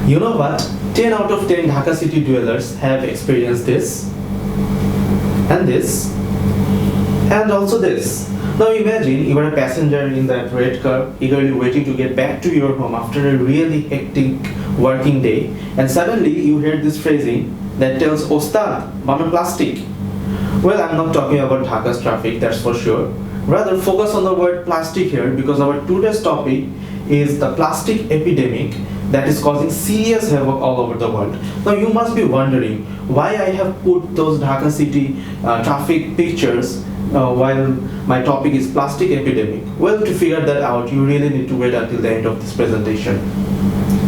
You know what? 10 out of 10 Dhaka city dwellers have experienced this, and this, and also this. Now imagine you are a passenger in that red car, eagerly waiting to get back to your home after a really hectic working day, and suddenly you hear this phrasing that tells, Ostad, bame plastic. Well, I'm not talking about Dhaka's traffic, that's for sure. Rather, focus on the word plastic here because our today's topic is the plastic epidemic that is causing serious havoc all over the world. Now you must be wondering why I have put those Dhaka city traffic pictures while my topic is plastic epidemic. Well, to figure that out, you really need to wait until the end of this presentation.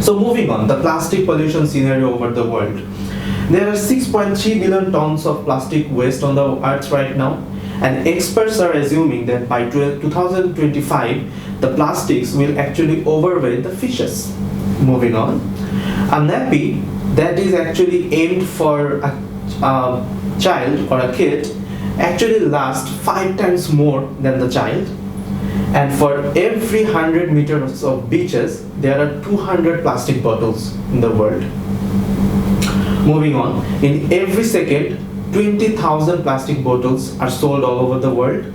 So moving on, the plastic pollution scenario over the world. There are 6.3 billion tons of plastic waste on the earth right now, and experts are assuming that by 2025, the plastics will actually overweigh the fishes. Moving on, a nappy that is actually aimed for a child or a kid actually lasts 5 times more than the child, and for every 100 meters of beaches, there are 200 plastic bottles in the world. Moving on, in every second, 20,000 plastic bottles are sold all over the world,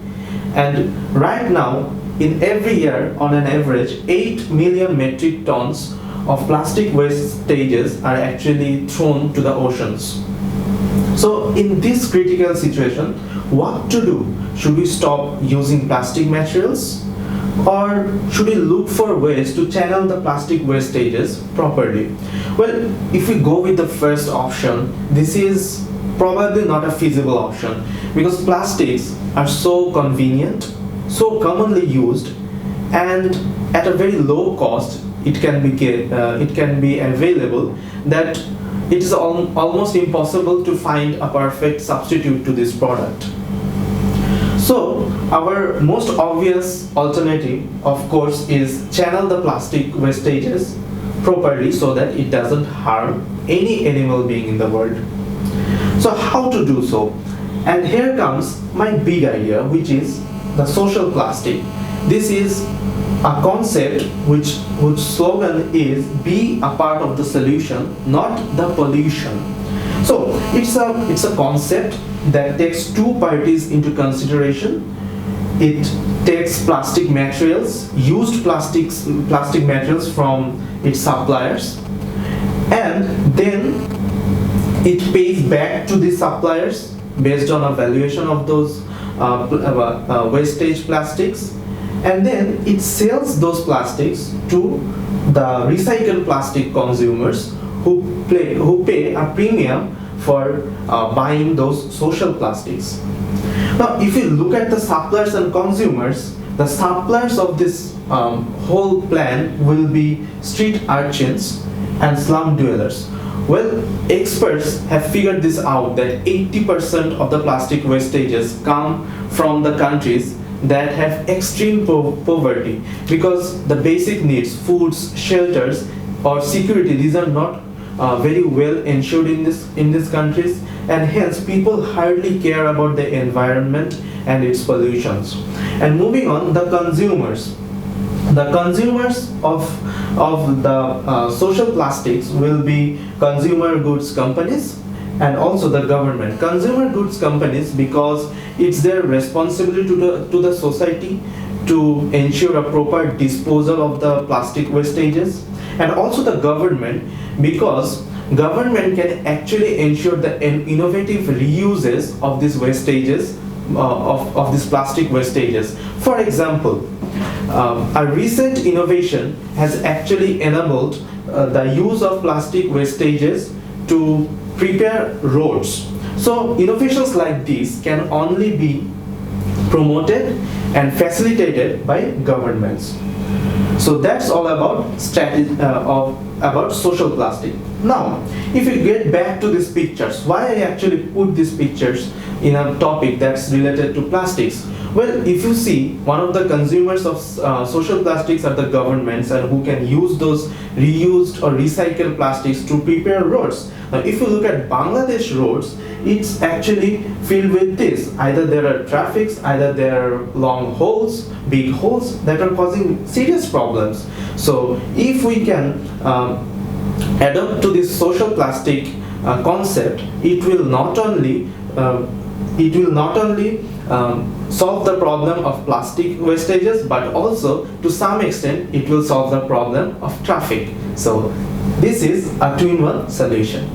and right now, in every year, on an average, 8 million metric tons of plastic wastages are actually thrown to the oceans. So, in this critical situation, what to do? Should we stop using plastic materials? Or should we look for ways to channel the plastic wastages properly? Well, if we go with the first option, this is probably not a feasible option because plastics are so convenient, so commonly used, and at a very low cost it can be available that it is almost impossible to find a perfect substitute to this product. So our most obvious alternative, of course, is channel the plastic wastages properly so that it doesn't harm any animal being in the world. So how to do so? And here comes my big idea, which is the social plastic. This is a concept whose slogan is be a part of the solution, not the pollution. So it's a concept that takes two parties into consideration. It takes plastic materials, used plastic materials from its suppliers, and then it pays back to the suppliers based on a valuation of those wastage plastics, and then it sells those plastics to the recycled plastic consumers who pay a premium for buying those social plastics. Now, if you look at the suppliers and consumers, the suppliers of this whole plan will be street urchins and slum dwellers. Well, experts have figured this out that 80% of the plastic wastages come from the countries that have extreme poverty because the basic needs, foods, shelters, or security, these are not very well ensured in these countries, and hence people hardly care about the environment and its pollutions. And moving on, the consumers. The consumers of the social plastics will be consumer goods companies and also the government. Consumer goods companies, because it's their responsibility to the society to ensure a proper disposal of the plastic wastages, and also the government, because government can actually ensure the innovative reuses of these wastages, of these plastic wastages. For example, a recent innovation has actually enabled the use of plastic wastages to prepare roads. So innovations like these can only be promoted and facilitated by governments. So that's all about about social plastic. Now, if we get back to these pictures, why I actually put these pictures in a topic that's related to plastics? Well, if you see, one of the consumers of social plastics are the governments, and who can use those reused or recycled plastics to prepare roads. Now, if you look at Bangladesh roads, it's actually filled with this. Either there are traffics, either there are long holes, big holes that are causing serious problems. So if we can adopt to this social plastic concept, it will not only solve the problem of plastic wastages, but also to some extent it will solve the problem of traffic. So this is a two-in-one solution.